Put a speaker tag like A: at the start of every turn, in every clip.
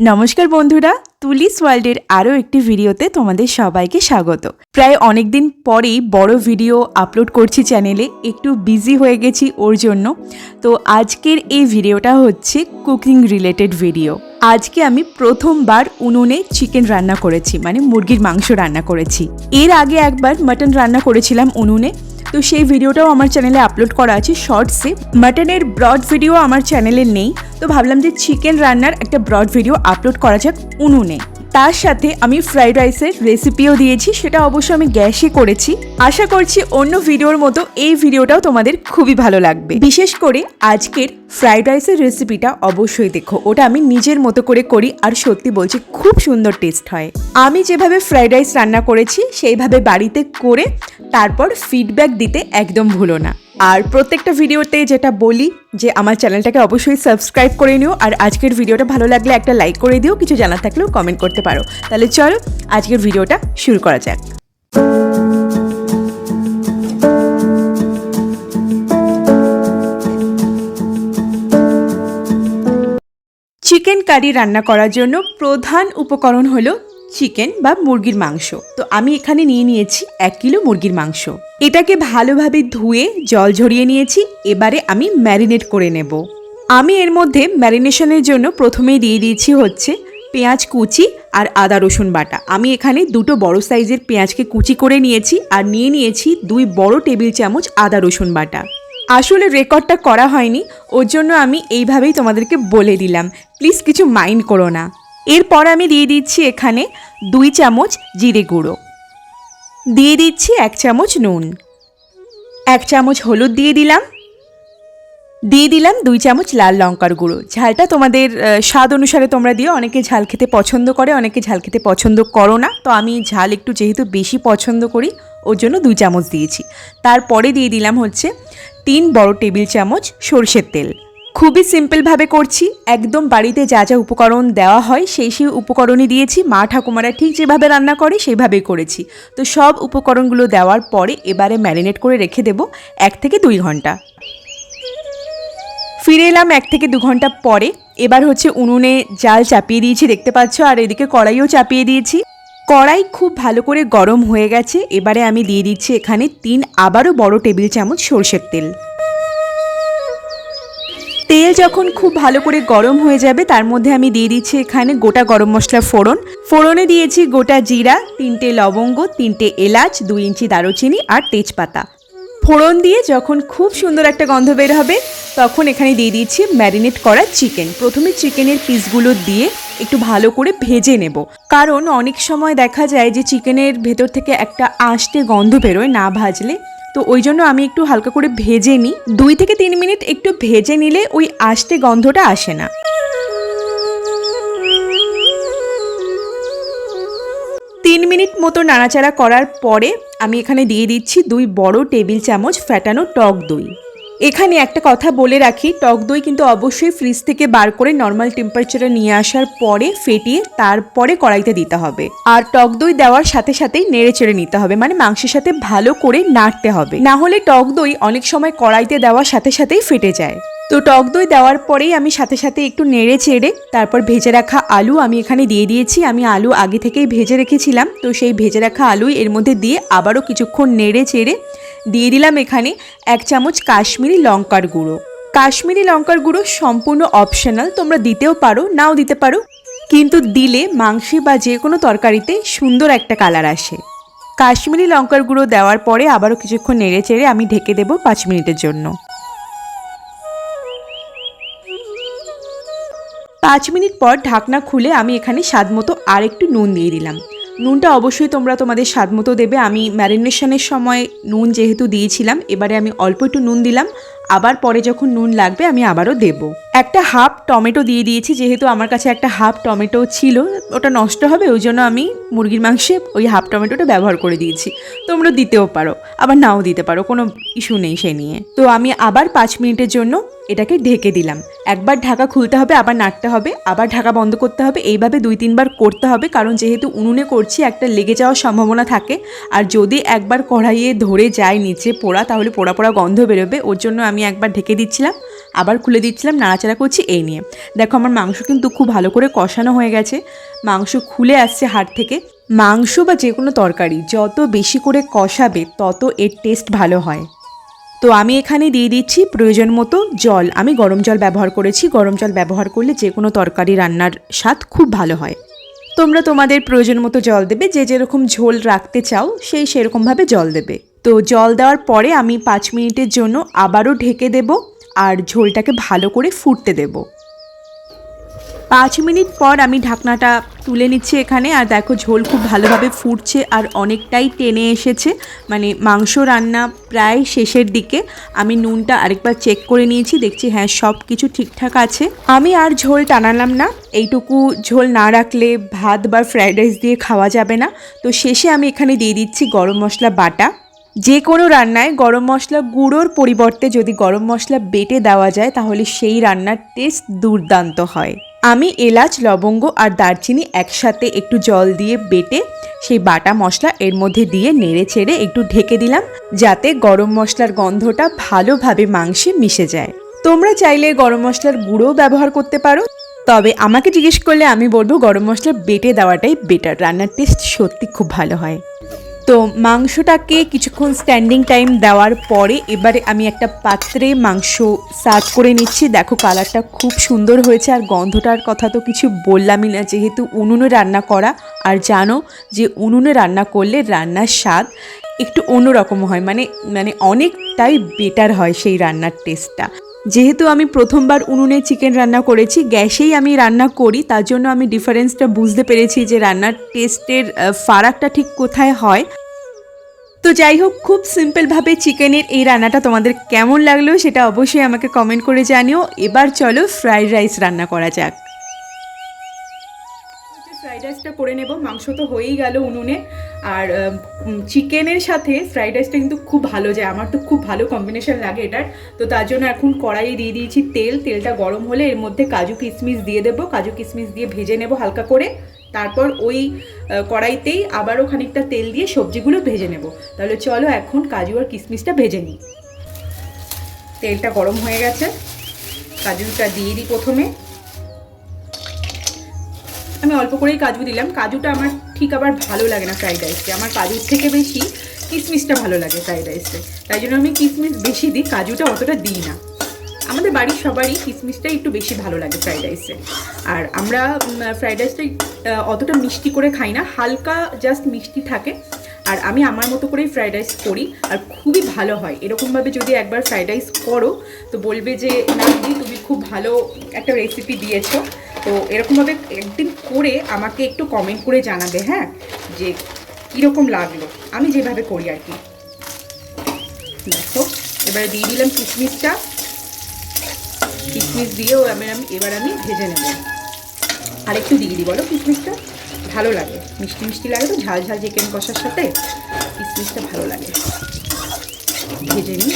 A: নমস্কার বন্ধুরা, তুলিস ওয়ার্ল্ডের আরও একটি ভিডিওতে তোমাদের সবাইকে স্বাগত। প্রায় অনেক দিন পরেই বড় ভিডিও আপলোড করছি চ্যানেলে, একটু বিজি হয়ে গেছি ওর জন্য। তো আজকের এই ভিডিওটা হচ্ছে কুকিং রিলেটেড ভিডিও। আজকে আমি প্রথমবার উনুনে চিকেন রান্না করেছি, মানে মুরগির মাংস রান্না করেছি। এর আগে একবার মাটন রান্না করেছিলাম উনুনে, তো সেই ভিডিওটাও আমার চ্যানেলে আপলোড করা আছে শর্টসে। মাটনের ব্রড ভিডিও আমার চ্যানেলে নেই, তো ভাবলাম যে চিকেন রান্নার একটা ব্রড ভিডিও আপলোড করা যাক উনুনে। তার সাথে আমি ফ্রাইড রাইসের রেসিপিও দিয়েছি, সেটা অবশ্য আমি গ্যাসে করেছি। আশা করছি অন্য ভিডিওর মতো এই ভিডিওটাও তোমাদের খুবই ভালো লাগবে। বিশেষ করে আজকের ফ্রাইড রাইসের রেসিপিটা অবশ্যই দেখো, ওটা আমি নিজের মতো করে করি আর সত্যি বলছি খুব সুন্দর টেস্ট হয়। আমি যেভাবে ফ্রাইড রাইস রান্না করেছি সেইভাবে বাড়িতে করে তারপর ফিডব্যাক দিতে একদম ভুলো না। আর প্রত্যেকটা ভিডিওতে যেটা বলি যে আমার চ্যানেলটাকে অবশ্যই সাবস্ক্রাইব করে নিও, আর আজকের ভিডিওটা ভালো লাগলে একটা লাইক করে দিও, কিছু জানার থাকলেও কমেন্ট করতে পারো। তাহলে চলো আজকের ভিডিওটা শুরু করা যাক। চিকেন কারি রান্না করার জন্য প্রধান উপকরণ হলো চিকেন বা মুরগির মাংস। তো আমি এখানে নিয়ে নিয়েছি 1 কিলো মুরগির মাংস। এটাকে ভালোভাবে ধুয়ে জল ঝরিয়ে নিয়েছি। এবারে আমি ম্যারিনেট করে নেব। আমি এর মধ্যে ম্যারিনেশনের জন্য প্রথমেই দিয়ে দিয়েছি হচ্ছে পেঁয়াজ কুচি আর আদা রসুন বাটা। আমি এখানে 2 বড় সাইজের পেঁয়াজকে কুচি করে নিয়েছি আর নিয়ে নিয়েছি 2 বড় টেবিল চামচ আদা রসুন বাটা। আসলে রেকর্ডটা করা হয়নি, ওর জন্য আমি এইভাবেই তোমাদেরকে বলে দিলাম, প্লিজ কিছু মাইন্ড করো না। এরপর আমি দিয়ে দিচ্ছি এখানে 2 চামচ জিরে গুঁড়ো, দিয়ে দিচ্ছি 1 চামচ নুন, 1 চামচ হলুদ দিয়ে দিলাম 2 চামচ লাল লঙ্কার গুঁড়ো। ঝালটা তোমাদের স্বাদ অনুসারে তোমরা দিও, অনেকে ঝাল খেতে পছন্দ করে, অনেকে ঝাল খেতে পছন্দ করো না। তো আমি ঝাল একটু যেহেতু বেশি পছন্দ করি ওর জন্য 2 চামচ দিয়েছি। তারপরে দিয়ে দিলাম হচ্ছে 3 বড় টেবিল চামচ সরষের তেল। খুবই সিম্পলভাবে করছি, একদম বাড়িতে যা যা উপকরণ দেওয়া হয় সেই উপকরণই দিয়েছি। মা ঠাকুমারা ঠিক যেভাবে রান্না করে সেইভাবেই করেছি। তো সব উপকরণগুলো দেওয়ার পরে এবারে ম্যারিনেট করে রেখে দেবো 1 থেকে 2 ঘন্টা। ফিরে এলাম 1 থেকে 2 ঘন্টা পরে। এবার হচ্ছে উনুনে জাল চাপিয়ে দিয়েছি, দেখতে পাচ্ছ, আর এদিকে কড়াইও চাপিয়ে দিয়েছি। কড়াই খুব ভালো করে গরম হয়ে গেছে। এবারে আমি দিয়ে দিচ্ছি এখানে 3 আবারও বড় টেবিল চামচ সরষের তেল। তেল যখন খুব ভালো করে গরম হয়ে যাবে তার মধ্যে আমি দিয়ে দিচ্ছি এখানে গোটা গরম মশলা ফোড়ন। ফোড়নে দিয়েছি গোটা জিরা, 3টে লবঙ্গ, 3টে এলাচ, 2 ইঞ্চি দারুচিনি আর তেজপাতা। ফোড়ন দিয়ে যখন খুব সুন্দর একটা গন্ধ বের হবে তখন এখানে দিয়ে দিচ্ছি ম্যারিনেট করা চিকেন। প্রথমে চিকেনের পিসগুলো দিয়ে একটু ভালো করে ভেজে নেব, কারণ অনেক সময় দেখা যায় যে চিকেনের ভেতর থেকে একটা আঁশটে গন্ধ বেরোয় না ভাজলে। তো ওই জন্য আমি একটু হালকা করে ভেজে নিই। 2 থেকে 3 মিনিট একটু ভেজে নিলে ওই আঁশটে গন্ধটা আসে না। 3 মিনিট মতো নাড়াচাড়া করার পরে আমি এখানে দিয়ে দিচ্ছি 2 বড় টেবিল চামচ ফ্যাটানো টক দই। এখানে একটা কথা বলে রাখি, টক দই কিন্তু অবশ্যই ফ্রিজ থেকে বার করে নর্মাল টেম্পারেচারে নিয়ে আসার পরে ফেটিয়ে তারপরে কড়াইতে দিতে হবে। আর টক দই দেওয়ার সাথে সাথেই নেড়ে চেড়ে নিতে হবে, মানে মাংসের সাথে ভালো করে নাড়তে হবে, না হলে টক দই অনেক সময় কড়াইতে দেওয়ার সাথে সাথেই ফেটে যায়। তো টক দই দেওয়ার পরেই আমি সাথে সাথে একটু নেড়ে চেড়ে তারপর ভেজে রাখা আলু আমি এখানে দিয়ে দিয়েছি। আমি আলু আগে থেকেই ভেজে রেখেছিলাম, তো সেই ভেজে রাখা আলুই এর মধ্যে দিয়ে আবারও কিছুক্ষণ নেড়ে চেড়ে দিয়ে দিলাম এখানে 1 চামচ কাশ্মীরি লঙ্কার গুঁড়ো। কাশ্মীরি লঙ্কার গুঁড়ো সম্পূর্ণ অপশনাল, তোমরা দিতেও পারো নাও দিতে পারো, কিন্তু দিলে মাংসে বা যে কোনো তরকারিতে সুন্দর একটা কালার আসে। কাশ্মীরি লঙ্কার গুঁড়ো দেওয়ার পরে আবারও কিছুক্ষণ নেড়ে চেড়ে আমি ঢেকে দেবো 5 মিনিটের জন্য। 5 মিনিট পর ঢাকনা খুলে আমি এখানে স্বাদ মতো আর একটু নুন দিয়ে দিলাম। নুনটা অবশ্যই তোমরা তোমাদের স্বাদ মতো দেবে। আমি ম্যারিনেশনের সময় নুন যেহেতু দিয়েছিলাম, এবারে আমি অল্প একটু নুন দিলাম, আবার পরে যখন নুন লাগবে আমি আবারও দেব। একটা হাফ টমেটো দিয়ে দিয়েছি, যেহেতু আমার কাছে একটা হাফ টমেটো ছিল, ওটা নষ্ট হবে, ওই জন্য আমি মুরগির মাংসে ওই হাফ টমেটোটা ব্যবহার করে দিয়েছি। তোমরা দিতেও পারো আবার নাও দিতে পারো, কোনো ইস্যু নেই সে নিয়ে। তো আমি আবার 5 মিনিটের জন্য এটাকে ঢেকে দিলাম। একবার ঢাকা খুলতে হবে, আবার নাড়তে হবে, আবার ঢাকা বন্ধ করতে হবে, এইভাবে 2-3 বার করতে হবে, কারণ যেহেতু উনুনে করছি একটা লেগে যাওয়ার সম্ভাবনা থাকে। আর যদি একবার কড়াইয়ে ধরে যায় নিচে পোড়া, তাহলে পোড়া পোড়া গন্ধ বেরোবে, ওর জন্য আমি একবার ঢেকে দিচ্ছিলাম। আবার খুলে দিচ্ছিলাম, নাড়াচাড়া করছি এই নিয়ে। দেখো আমার মাংস কিন্তু খুব ভালো করে কষানো হয়ে গেছে, মাংস খুলে আসছে হাড় থেকে। মাংস বা যে কোনো তরকারি যত বেশি করে কষাবে তত এর টেস্ট ভালো হয়। তো আমি এখানে দিয়ে দিচ্ছি প্রয়োজন মতো জল। আমি গরম জল ব্যবহার করেছি, গরম জল ব্যবহার করলে যে কোনো তরকারি রান্নার স্বাদ খুব ভালো হয়। তোমরা তোমাদের প্রয়োজন মতো জল দেবে, যে যেরকম ঝোল রাখতে চাও সেই সেরকমভাবে জল দেবে। তো জল দেওয়ার পরে আমি 5 মিনিটের জন্য আবারও ঢেকে দেব আর ঝোলটাকে ভালো করে ফুটতে দেব। 5 মিনিট পর আমি ঢাকনাটা তুলে নিচ্ছি এখানে, আর দেখো ঝোল খুব ভালোভাবে ফুটছে আর অনেকটাই টেনে এসেছে, মানে মাংস রান্না প্রায় শেষের দিকে। আমি নুনটা আরেকবার চেক করে নিয়েছি, দেখছি হ্যাঁ সব কিছু ঠিকঠাক আছে। আমি আর ঝোল টানালাম না, এইটুকু ঝোল না রাখলে ভাত বা ফ্রাইড রাইস দিয়ে খাওয়া যাবে না। তো শেষে আমি এখানে দিয়ে দিচ্ছি গরম মশলা বাটা। যে কোনো রান্নায় গরম মশলা গুঁড়োর পরিবর্তে যদি গরম মশলা বেটে দেওয়া যায় তাহলে সেই রান্নার টেস্ট দুর্দান্ত হয়। আমি এলাচ, লবঙ্গ আর দারচিনি একসাথে একটু জল দিয়ে বেটে সেই বাটা মশলা এর মধ্যে দিয়ে নেড়ে চেড়ে একটু ঢেকে দিলাম, যাতে গরম মশলার গন্ধটা ভালোভাবে মাংসে মিশে যায়। তোমরা চাইলে গরম মশলার গুঁড়োও ব্যবহার করতে পারো, তবে আমাকে জিজ্ঞেস করলে আমি বলবো গরম মশলা বেটে দেওয়াটাই বেটার, রান্নার টেস্ট সত্যি খুব ভালো হয়। তো মাংসটাকে কিছুক্ষণ স্ট্যান্ডিং টাইম দেওয়ার পরে এবারে আমি একটা পাত্রে মাংস সার্ভ করে নিচ্ছি। দেখো কালারটা খুব সুন্দর হয়েছে, আর গন্ধটার কথা তো কিছু বললামই না, যেহেতু উনুনে রান্না করা। আর জানো যে উনুনে রান্না করলে রান্নার স্বাদ একটু অন্যরকম হয়, মানে অনেকটাই বেটার হয় সেই রান্নার টেস্টটা। যেহেতু আমি প্রথমবার উনুনে চিকেন রান্না করেছি, গ্যাসেই আমি রান্না করি, তার জন্য আমি ডিফারেন্সটা বুঝতে পেরেছি যে রান্নার টেস্টের ফারাকটা ঠিক কোথায় হয়। তো যাই হোক, খুব সিম্পলভাবে চিকেনের এই রান্নাটা তোমাদের কেমন লাগলো সেটা অবশ্যই আমাকে কমেন্ট করে জানিও। এবার চলো ফ্রাইড রাইস রান্না করা যাক। ফ্রাইড রাইসটা করে নেব, মাংস তো হয়েই গেল উনুনে, আর চিকেনের সাথে ফ্রাইড রাইসটা কিন্তু খুব ভালো যায়, আমার তো খুব ভালো কম্বিনেশন লাগে এটার। তো তার জন্য এখন কড়াইয়ে দিয়ে দিয়েছি তেল, তেলটা গরম হলে এর মধ্যে কাজু কিশমিশ দিয়ে দেবো, কাজু কিশমিশ দিয়ে ভেজে নেব হালকা করে। তারপর ওই কড়াইতেই আবারও খানিকটা তেল দিয়ে সবজিগুলো ভেজে নেব। তাহলে চলো এখন কাজু আর কিশমিশটা ভেজে নিই। তেলটা গরম হয়ে গেছে, কাজুটা দিয়ে দিই প্রথমে। আমি অল্প করেই কাজু দিলাম, কাজুটা আমার ঠিক আবার ভালো লাগে না ফ্রাইড রাইসে, আমার কাজুর থেকে বেশি কিশমিশটা ভালো লাগে ফ্রাইড রাইসে, তাই জন্য আমি কিশমিশ বেশি দিই, কাজুটা অতটা দিই না। আমাদের বাড়ির সবারই কিশমিশটাই একটু বেশি ভালো লাগে ফ্রাইড রাইসে। আর আমরা ফ্রাইড রাইসটা অতটা মিষ্টি করে খাই না, হালকা জাস্ট মিষ্টি থাকে। আর আমি আমার মতো করেই ফ্রাইড রাইস করি, আর খুবই ভালো হয়। এরকমভাবে যদি একবার ফ্রাইড রাইস করো তো বলবে যে না দিদি তুমি খুব ভালো একটা রেসিপি দিয়েছো। তো এরকমভাবে একদিন করে আমাকে একটু কমেন্ট করে জানাবে, হ্যাঁ, যে কীরকম লাগলো আমি যেভাবে করি আর কি। দেখো এবারে দিয়ে দিলাম কিশমিশটা, কিশমিশ দিয়েও এবার আমি ভেজে নেব। আর একটু দিয়ে দিই বলো, কিশমিশটা ভালো লাগে, মিষ্টি মিষ্টি লাগে তো, ঝাল ঝাল চিকেন কষার সাথে কিশমিশটা ভালো লাগে। ভেজে নিই।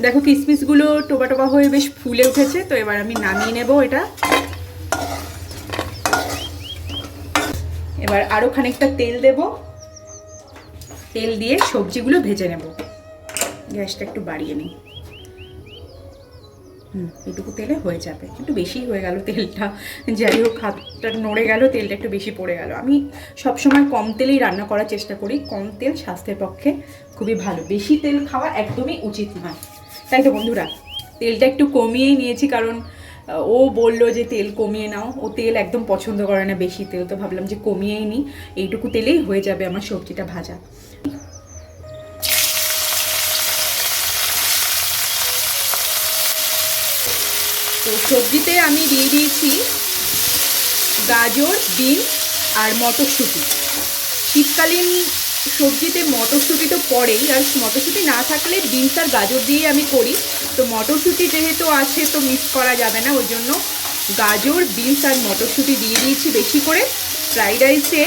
A: দেখো কিশমিশগুলো টোবা টোবা হয়ে বেশ ফুলে উঠেছে, তো এবার আমি নামিয়ে নেব এটা। এবার আরও খানিকটা তেল দেব, তেল দিয়ে সবজিগুলো ভেজে নেব। গ্যাসটা একটু বাড়িয়ে নিই, এটুকু তেলে হয়ে যাবে, একটু বেশি হয়ে গেল তেলটা, যাই হোক হাতটা নড়ে গেল, তেলটা একটু বেশি পড়ে গেল। আমি সবসময় কম তেলেই রান্না করার চেষ্টা করি, কম তেল স্বাস্থ্যের পক্ষে খুবই ভালো, বেশি তেল খাওয়া একদমই উচিত নয়। তাই তো বন্ধুরা, তেলটা একটু কমিয়েই নিয়েছি, কারণ ও বললো যে তেল কমিয়ে নাও, ও তেল একদম পছন্দ করে না বেশি তেল, তো ভাবলাম যে কমিয়েই নিই, এইটুকু তেলেই হয়ে যাবে আমার সবজিটা ভাজা। তো সবজিতে আমি দিয়ে দিয়েছি গাজর, বিনস আর মটরশুঁটি। শীতকালীন সবজিতে মটরশুঁটি তো পড়েই, আর মটরশুঁটি না থাকলে বিনস আর গাজর দিয়ে আমি করি। তো মটরশুঁটি যেহেতু আছে তো মিক্স করা যাবে না, ওই জন্য গাজর, বিনস আর মটরশুঁটি দিয়ে দিয়েছি বেশি করে। ফ্রাইড রাইসে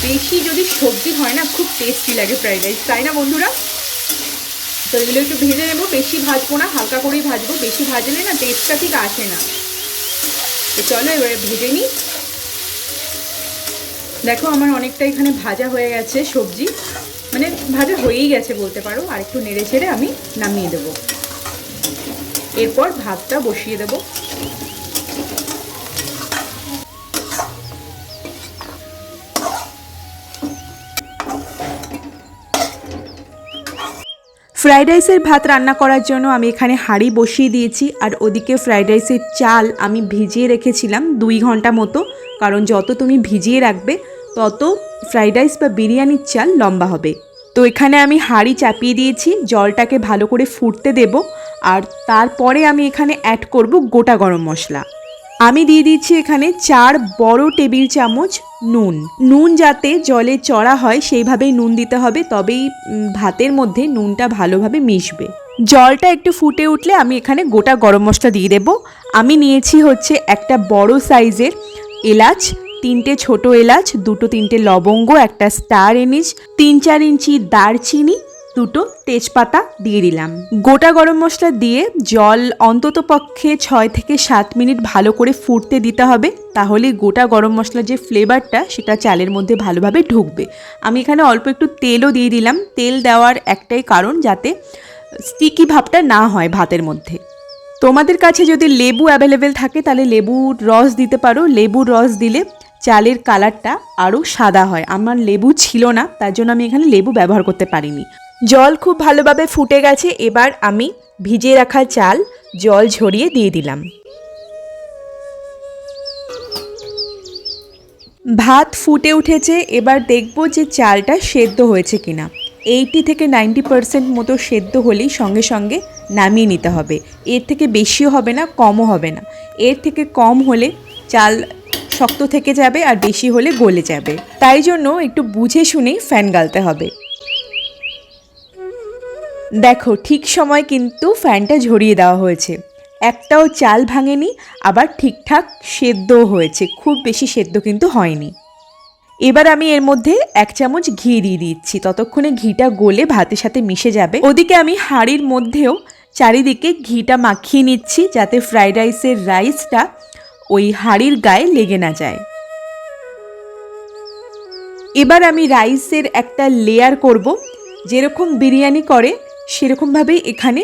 A: বেশি যদি সবজি হয় না খুব টেস্টি লাগে ফ্রাইড রাইস, তাই না বন্ধুরা? তো এগুলো একটু ভেজে নেবো, বেশি ভাজবো না, হালকা করেই ভাজবো, বেশি ভাজলে না টেস্টটা ঠিক আসে না। তো চলো এবারে ভেজে নিই। দেখো আমার অনেকটা এখানে ভাজা হয়ে গেছে সবজি, মানে ভাজা হয়েই গেছে বলতে পারো, আর একটু নেড়ে ছেড়ে আমি নামিয়ে দেবো। এরপর ভাতটা বসিয়ে দেবো। ফ্রাইড রাইসের ভাত রান্না করার জন্য আমি এখানে হাঁড়ি বসিয়ে দিয়েছি, আর ওদিকে ফ্রাইড রাইসের চাল আমি ভিজিয়ে রেখেছিলাম 2 ঘন্টা মতো, কারণ যত তুমি ভিজিয়ে রাখবে তত ফ্রাইড রাইস বা বিরিয়ানির চাল লম্বা হবে। তো এখানে আমি হাঁড়ি চাপিয়ে দিয়েছি, জলটাকে ভালো করে ফুটতে দেব, আর তারপরে আমি এখানে অ্যাড করব গোটা গরম মশলা। আমি দিয়ে দিচ্ছি এখানে 4 বড় টেবিল চামচ নুন। নুন যাতে জলে চড়া হয় সেইভাবেই নুন দিতে হবে, তবেই ভাতের মধ্যে নুনটা ভালোভাবে মিশবে। জলটা একটু ফুটে উঠলে আমি এখানে গোটা গরম মশলা দিয়ে দেব। আমি নিয়েছি হচ্ছে একটা বড় সাইজের এলাচ, 3টে ছোট এলাচ, 2-3টে লবঙ্গ, একটা স্টার এনিজ, 3-4 ইঞ্চি দারচিনি, 2টো তেজপাতা দিয়ে দিলাম। গোটা গরম মশলা দিয়ে জল অন্তত পক্ষে 6 থেকে 7 মিনিট ভালো করে ফুটতে দিতে হবে, তাহলে গোটা গরম মশলার যে ফ্লেভারটা সেটা চালের মধ্যে ভালোভাবে ঢুকবে। আমি এখানে অল্প একটু তেলও দিয়ে দিলাম। তেল দেওয়ার একটাই কারণ, যাতে স্টিকি ভাবটা না হয় ভাতের মধ্যে। তোমাদের কাছে যদি লেবু অ্যাভেলেবেল থাকে তাহলে লেবুর রস দিতে পারো। লেবুর রস দিলে চালের কালারটা আরও সাদা হয়। আমার লেবু ছিল না, তার জন্য আমি এখানে লেবু ব্যবহার করতে পারিনি। জল খুব ভালোভাবে ফুটে গেছে, এবার আমি ভিজিয়ে রাখা চাল জল ঝরিয়ে দিয়ে দিলাম। ভাত ফুটে উঠেছে, এবার দেখব যে চালটা সেদ্ধ হয়েছে কিনা। 80 থেকে 90% মতো সেদ্ধ হলেই সঙ্গে সঙ্গে নামিয়ে নিতে হবে। এর থেকে বেশিও হবে না, কমও হবে না। এর থেকে কম হলে চাল শক্ত থেকে যাবে, আর বেশি হলে গলে যাবে। তাই জন্য একটু বুঝে শুনেই ফ্যান গালতে হবে। দেখো ঠিক সময় কিন্তু ফ্যানটা ঝরিয়ে দেওয়া হয়েছে, একটাও চাল ভাঙেনি, আবার ঠিকঠাক সেদ্ধও হয়েছে, খুব বেশি সেদ্ধ কিন্তু হয়নি। এবার আমি এর মধ্যে 1 চামচ ঘি দিয়ে দিচ্ছি, ততক্ষণে ঘিটা গলে ভাতের সাথে মিশে যাবে। ওদিকে আমি হাঁড়ির মধ্যেও চারিদিকে ঘিটা মাখিয়ে নিচ্ছি, যাতে ফ্রাইড রাইসের রাইসটা ওই হাঁড়ির গায়ে লেগে না যায়। এবার আমি রাইসের একটা লেয়ার করব, যেরকম বিরিয়ানি করে সেরকমভাবেই এখানে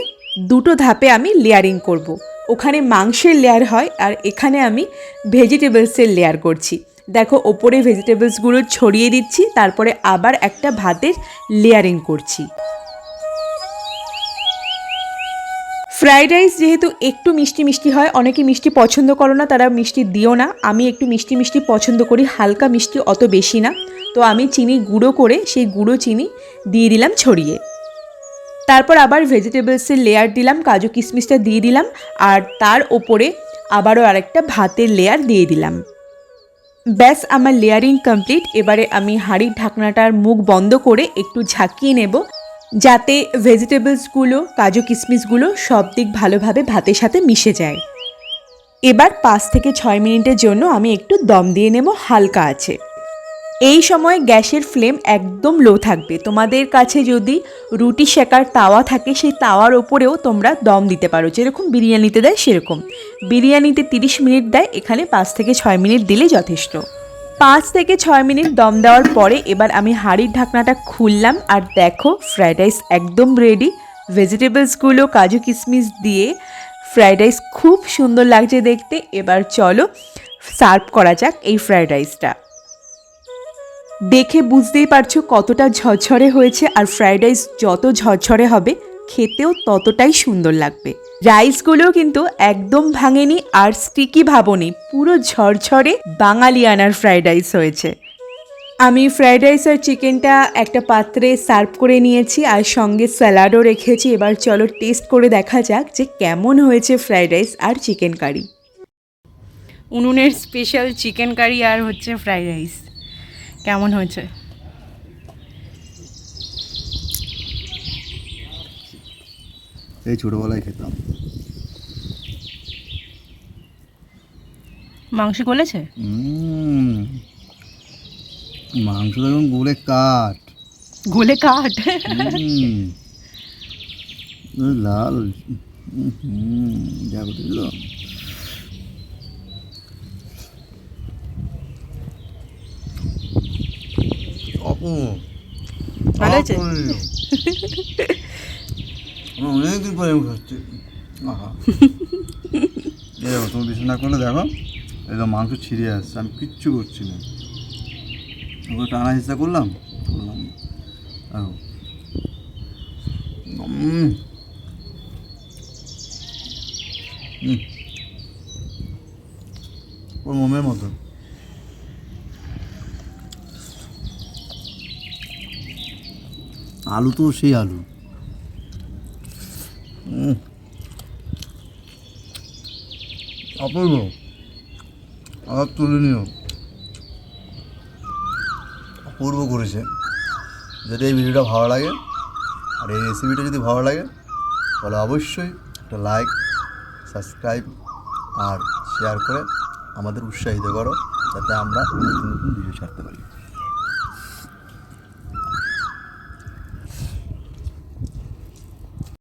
A: 2টো ধাপে আমি লেয়ারিং করব। ওখানে মাংসের লেয়ার হয়, আর এখানে আমি ভেজিটেবলসের লেয়ার করছি। দেখো ওপরে ভেজিটেবলসগুলো ছড়িয়ে দিচ্ছি, তারপরে আবার একটা ভাতের লেয়ারিং করছি। ফ্রাইড রাইস যেহেতু একটু মিষ্টি মিষ্টি হয়, অনেকে মিষ্টি পছন্দ করো না, তারা মিষ্টি দিও না। আমি একটু মিষ্টি মিষ্টি পছন্দ করি, হালকা মিষ্টি, অত বেশি না। তো আমি চিনি গুঁড়ো করে সেই গুঁড়ো চিনি দিয়ে দিলাম ছড়িয়ে। তারপর আবার ভেজিটেবলসের লেয়ার দিলাম, কাজু কিশমিশটা দিয়ে দিলাম, আর তার ওপরে আবারও আরেকটা ভাতের লেয়ার দিয়ে দিলাম। ব্যাস আমার লেয়ারিং কমপ্লিট। এবারে আমি হাঁড়ির ঢাকনাটার মুখ বন্ধ করে একটু ঝাঁকিয়ে নেব, যাতে ভেজিটেবলসগুলো, কাজু কিশমিশগুলো সব দিক ভালোভাবে ভাতের সাথে মিশে যায়। এবার 5 থেকে 6 মিনিটের জন্য আমি একটু দম দিয়ে নেব হালকা আছে। এই সময় গ্যাসের ফ্লেম একদম লো থাকবে। তোমাদের কাছে যদি রুটি সেকার তাওয়া থাকে, সেই তাওয়ার ওপরেও তোমরা দম দিতে পারো, যেরকম বিরিয়ানিতে দেয় সেরকম। বিরিয়ানিতে 30 মিনিট দেয়, এখানে 5 থেকে 6 মিনিট দিলে যথেষ্ট। 5 থেকে 6 মিনিট দম দেওয়ার পরে এবার আমি হাঁড়ির ঢাকনাটা খুললাম, আর দেখো ফ্রাইড রাইস একদম রেডি। ভেজিটেবলসগুলো, কাজু কিশমিশ দিয়ে ফ্রাইড রাইস খুব সুন্দর লাগছে দেখতে। এবার চলো সার্ভ করা যাক এই ফ্রাইড রাইসটা। দেখে বুঝতেই পারছো কতটা ঝরঝরে হয়েছে, আর ফ্রাইড রাইস যত ঝরঝরে হবে খেতেও ততটাই সুন্দর লাগবে। রাইসগুলোও কিন্তু একদম ভাঙেনি, আর স্টিকি ভাবনি, পুরো ঝরঝরে বাঙালিয়ানার ফ্রাইড রাইস হয়েছে। আমি ফ্রাইড রাইস আর চিকেনটা একটা পাত্রে সার্ভ করে নিয়েছি, আর সঙ্গে স্যালাডও রেখেছি। এবার চলো টেস্ট করে দেখা যাক যে কেমন হয়েছে ফ্রাইড রাইস আর চিকেন কারি। উনুনের স্পেশাল চিকেন কারি আর হচ্ছে ফ্রাইড রাইস, কেমন হয়েছে?
B: এই ছোটবেলায় খেতাম।
A: মাংস গলেছে?
B: মাংস এখন গলে কাঠ,
A: গলে কাঠ।
B: লাল যা বুঝল।
A: ভালো আছে?
B: অনেকদিন পরে আমি খাচ্ছি। আহা এই দেখো, তুমি বিশ্বাস না করলে দেখো, একদম মাংস ছিঁড়ে আসছে, আমি কিচ্ছু করছি না, ওগুলো টানা হিসা করলাম করলাম দেখো। ওর মোমের মতো। আলু তো সেই আলু। অপূর্ব, আবার তুলে নিও, অপূর্ব করেছে। যদি এই ভিডিওটা ভালো লাগে আর এই রেসিপিটা যদি ভালো লাগে তাহলে অবশ্যই একটা লাইক, সাবস্ক্রাইব আর শেয়ার করে আমাদের উৎসাহিত করো, যাতে আমরা নতুন নতুন ভিডিও ছাড়তে পারি।